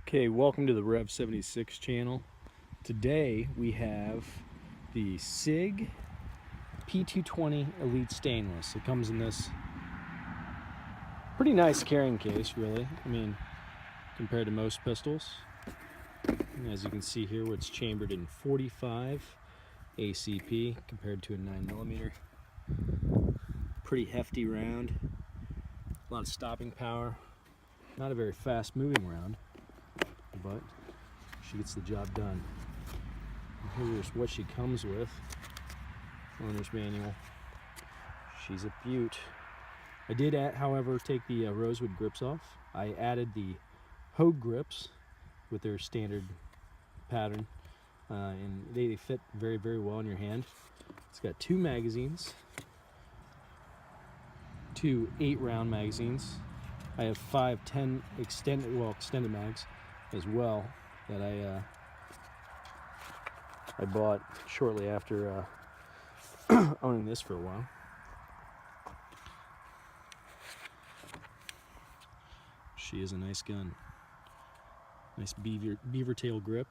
Okay, welcome to the Rev 76 channel. Today we have the SIG P220 Elite stainless. It comes in this pretty nice carrying case, really. I mean, compared to most pistols. And as you can see here, it's chambered in 45 ACP compared to a 9mm. Pretty hefty round. A lot of stopping power. Not a very fast moving round, but she gets the job done. And here's what she comes with. Owner's manual. She's a beaut. I did, however, take the rosewood grips off. I added the Hogue grips with their standard pattern, and they fit very, very well in your hand. It's got two magazines, two 8-round magazines. I have 5 10 extended mags as well that I bought shortly after owning this for a while. She is a nice gun. Nice beaver tail grip.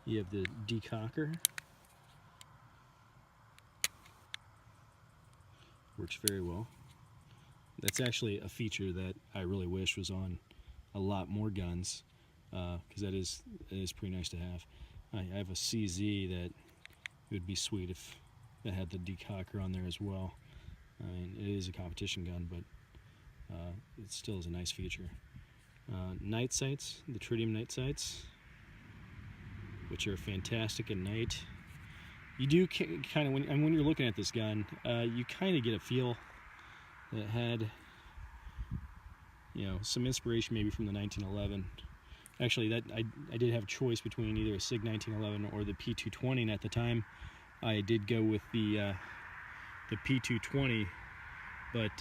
You have the decocker. Works very well. That's actually a feature that I really wish was on a lot more guns, because it is pretty nice to have. I have a CZ that it would be sweet if it had the decocker on there as well. I mean, it is a competition gun, but it still is a nice feature. Night sights, the tritium night sights, which are fantastic at night. You do kind of, when you're looking at this gun, you kind of get a feel that it had, you know, some inspiration maybe from the 1911. Actually, that I did have a choice between either a SIG 1911 or the P220, and at the time I did go with the P220. But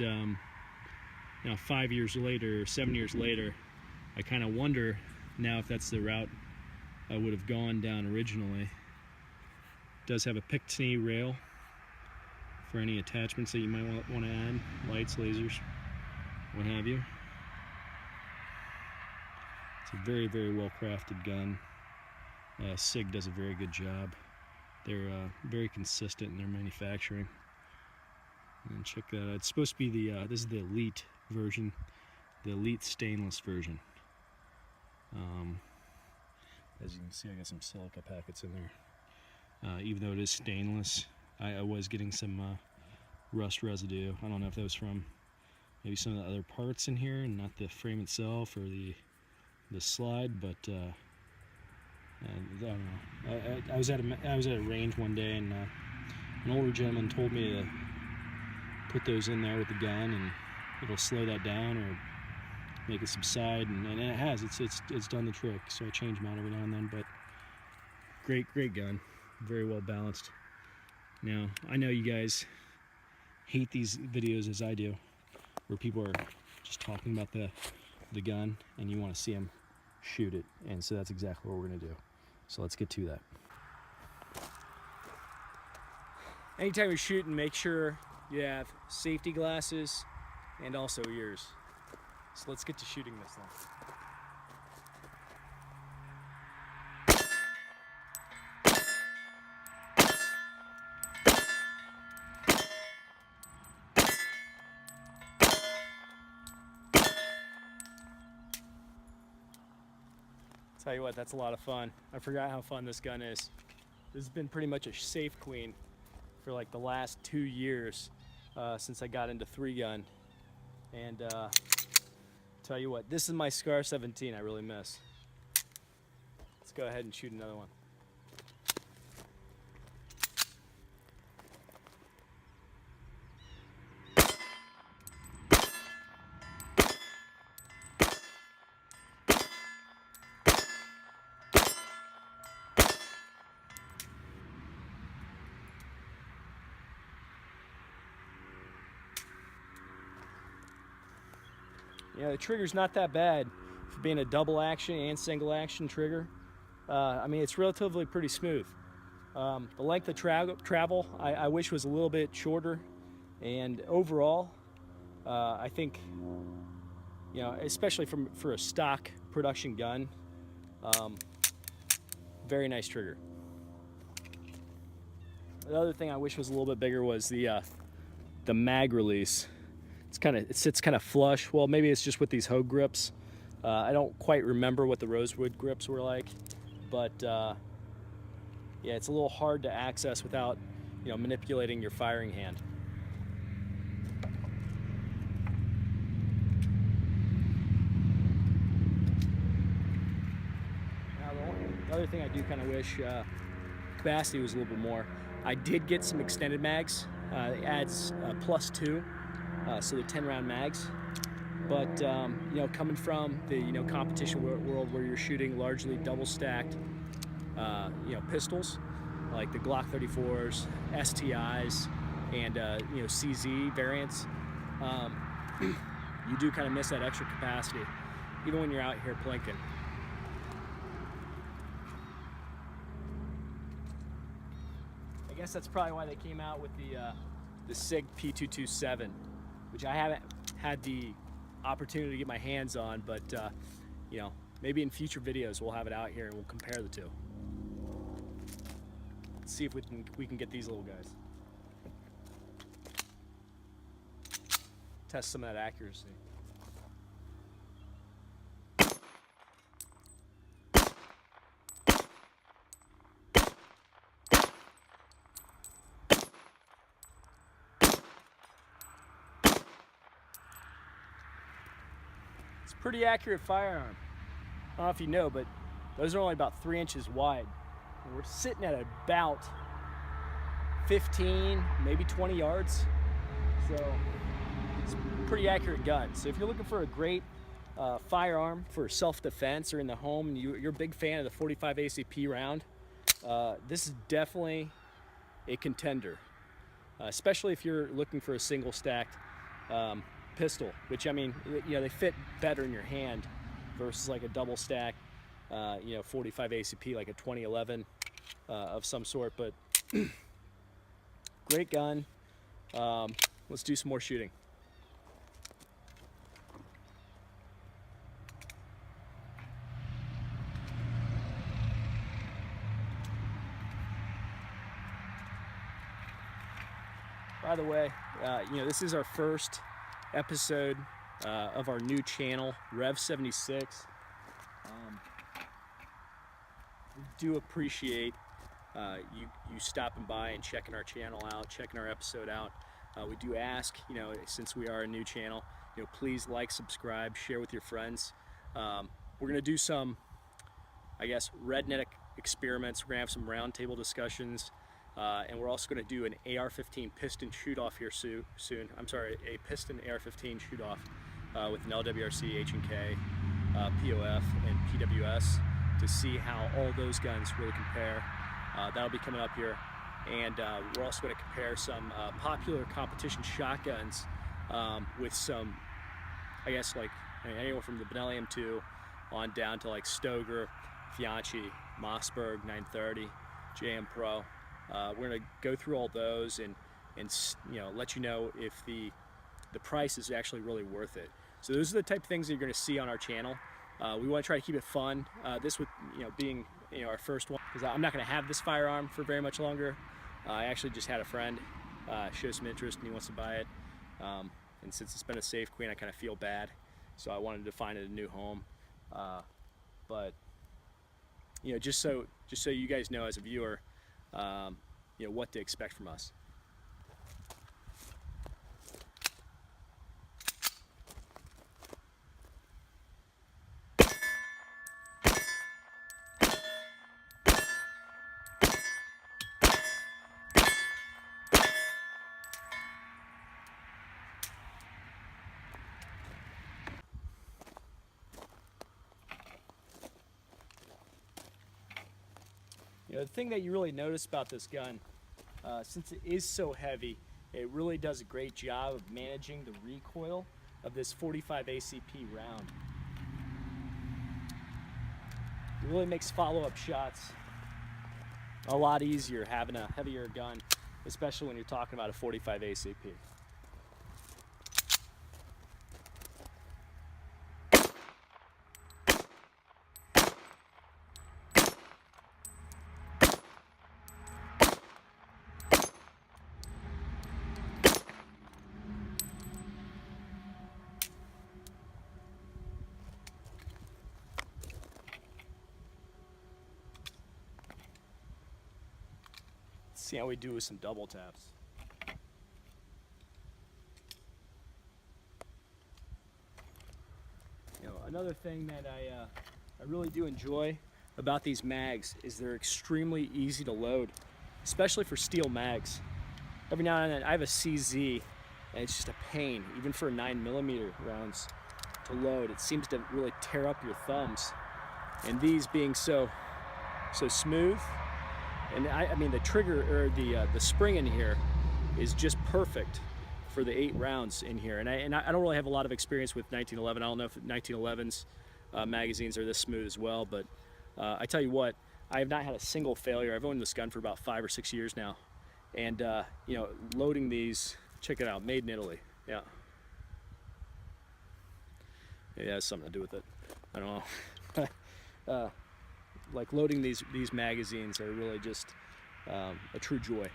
now 5 years later, 7 years later, I kind of wonder now if that's the route I would have gone down originally. It does have a Picatinny rail for any attachments that you might want to add, lights, lasers, what have you. It's a very, very well crafted gun. SIG does a very good job. They're very consistent in their manufacturing. And check that out. It's supposed to be the this is the Elite version, the Elite stainless version. As you can see, I got some silica packets in there. Even though it is stainless, I was getting some rust residue. I don't know if that was from maybe some of the other parts in here and not the frame itself or the slide, but I don't know. I was at a range one day, and an older gentleman told me to put those in there with the gun, and it'll slow that down or make it subside, and it has. It's done the trick. So I change them out every now and then, but great gun, very well balanced. Now I know you guys hate these videos as I do, where people are just talking about the gun and you want to see them shoot it, and so that's exactly what we're going to do. So let's get to that. Anytime you're shooting, make sure you have safety glasses and also ears. So let's get to shooting this thing. Tell you what, that's a lot of fun. I forgot how fun this gun is. This has been pretty much a safe queen for like the last 2 years since I got into 3-gun. And tell you what, this is my Scar 17 I really miss. Let's go ahead and shoot another one. Yeah, the trigger's not that bad for being a double action and single action trigger. I mean, it's relatively pretty smooth. The length of travel I wish was a little bit shorter, and overall I think you know, especially for a stock production gun, very nice trigger. The other thing I wish was a little bit bigger was the mag release. It sits kind of flush. Well, maybe it's just with these Hogue grips. I don't quite remember what the rosewood grips were like, but yeah, it's a little hard to access without, you know, manipulating your firing hand. Now, the other thing I do kind of wish capacity was a little bit more. I did get some extended mags. It adds +2, so they're 10-round mags. But you know, coming from the, you know, competition world where you're shooting largely double-stacked, you know, pistols like the Glock 34s, STIs, and you know, CZ variants, you do kind of miss that extra capacity, even when you're out here plinking. I guess that's probably why they came out with the SIG P227, which I haven't had the opportunity to get my hands on, but you know, maybe in future videos we'll have it out here and we'll compare the two. Let's see if we can get these little guys. Test some of that accuracy. Pretty accurate firearm. I don't know if you know, but those are only about 3 inches wide. And we're sitting at about 15, maybe 20 yards. So it's a pretty accurate gun. So if you're looking for a great firearm for self-defense or in the home, and you're a big fan of the 45 ACP round, this is definitely a contender, especially if you're looking for a single stacked pistol, which, I mean, you know, they fit better in your hand versus like a double stack, you know, 45 ACP, like a 2011 of some sort. But great gun. Let's do some more shooting. By the way, you know, this is our first episode of our new channel, Rev 76. We do appreciate you stopping by and checking our channel out, checking our episode out. We do ask, you know, since we are a new channel, you know, please like, subscribe, share with your friends. We're gonna do some, I guess, redneck experiments. We're gonna have some roundtable discussions. And we're also going to do an AR-15 piston shoot-off here soon. I'm sorry, a piston AR-15 shoot-off with an LWRC, H&K, POF, and PWS to see how all those guns really compare. That'll be coming up here. And we're also going to compare some popular competition shotguns with some, I guess, like anywhere from the Benelli M2 on down to like Stoeger, Fianchi, Mossberg 930, JM Pro. We're going to go through all those and you know, let you know if the price is actually really worth it. So those are the type of things that you're going to see on our channel. We want to try to keep it fun. This would, you know, being, you know, our first one, because I'm not going to have this firearm for very much longer. I actually just had a friend show some interest and he wants to buy it. And since it's been a Safe Queen, I kind of feel bad. So I wanted to find it a new home. But you know, just so you guys know as a viewer, you know, what to expect from us. You know, the thing that you really notice about this gun, since it is so heavy, it really does a great job of managing the recoil of this 45 ACP round. It really makes follow-up shots a lot easier having a heavier gun, especially when you're talking about a 45 ACP. See how we do with some double taps. You know, another thing that I really do enjoy about these mags is they're extremely easy to load, especially for steel mags. Every now and then I have a CZ and it's just a pain, even for 9mm rounds to load. It seems to really tear up your thumbs. And these being so smooth, and I mean the trigger or the spring in here is just perfect for the 8 rounds in here. And I don't really have a lot of experience with 1911. I don't know if 1911's magazines are this smooth as well, but I tell you what, I have not had a single failure. I've owned this gun for about 5 or 6 years now, and you know, loading these, check it out, made in Italy. Yeah, maybe it has something to do with it. I don't know. Like loading these magazines are really just a true joy.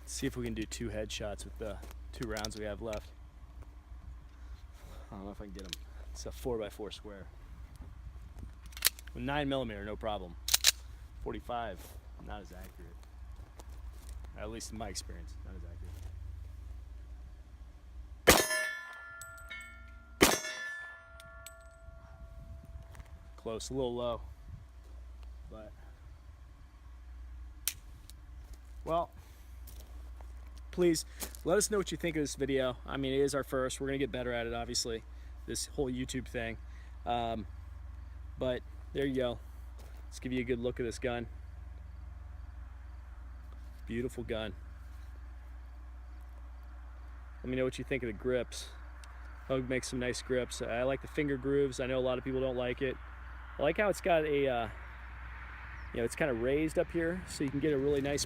See if we can do 2 headshots with the 2 rounds we have left. I don't know if I can get them. It's a 4x4 square. With 9mm, no problem. 45, not as accurate. At least in my experience, not as accurate. Close, a little low. But, well, please let us know what you think of this video. I mean, it is our first. We're gonna get better at it, obviously, this whole YouTube thing. But there you go. Let's give you a good look at this gun. Beautiful gun. Let me know what you think of the grips. Hug makes some nice grips. I like the finger grooves. I know a lot of people don't like it. I like how it's got a, you know, it's kind of raised up here, so you can get a really nice,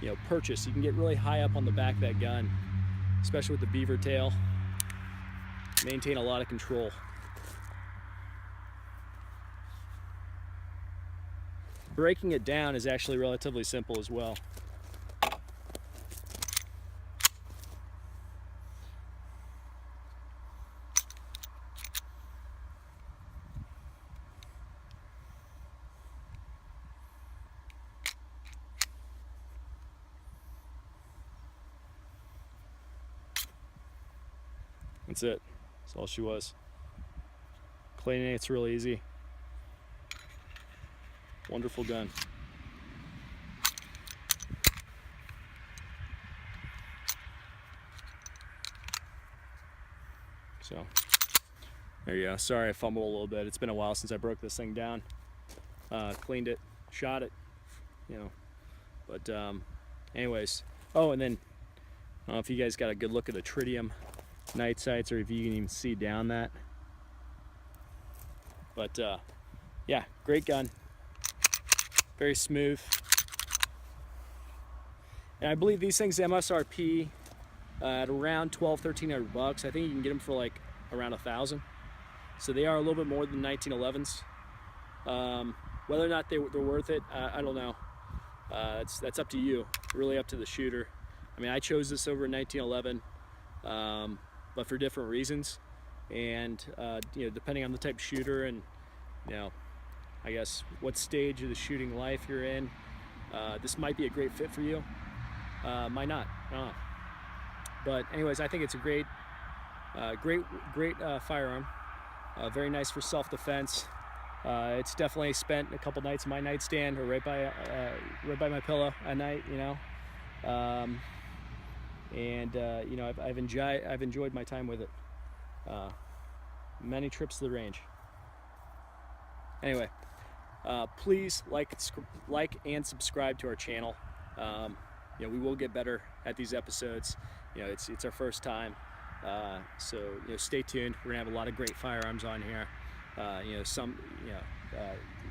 you know, purchase. You can get really high up on the back of that gun, especially with the beaver tail. Maintain a lot of control. Breaking it down is actually relatively simple as well. That's it. That's all she was. Cleaning it's real easy. Wonderful gun. So, there you go. Sorry I fumbled a little bit. It's been a while since I broke this thing down. Cleaned it, shot it, you know. But anyways. Oh, and then, I don't know if you guys got a good look at the tritium night sights, or if you can even see down that. But yeah, great gun. Very smooth. And I believe these things MSRP at around $1,200–1,300 bucks. I think you can get them for like around 1,000. So they are a little bit more than 1911s. Whether or not they're worth it, I don't know. That's up to you. Really up to the shooter. I mean, I chose this over 1911, but for different reasons. And you know, depending on the type of shooter and, you know, I guess what stage of the shooting life you're in, this might be a great fit for you. Might not. I don't know. But anyways, I think it's a great firearm. Very nice for self-defense. It's definitely spent a couple nights in my nightstand, or right by my pillow at night, you know. You know, I've enjoyed my time with it. Many trips to the range. Anyway, please like and subscribe to our channel. You know, we will get better at these episodes. You know, it's our first time, so you know, stay tuned. We're gonna have a lot of great firearms on here. You know,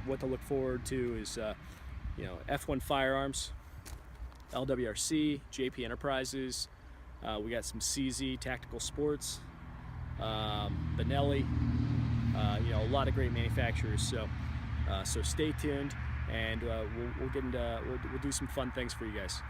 what to look forward to is you know, F1 Firearms, LWRC, JP Enterprises, We got some CZ Tactical Sports, Benelli, you know, a lot of great manufacturers. So so stay tuned, and we'll do some fun things for you guys.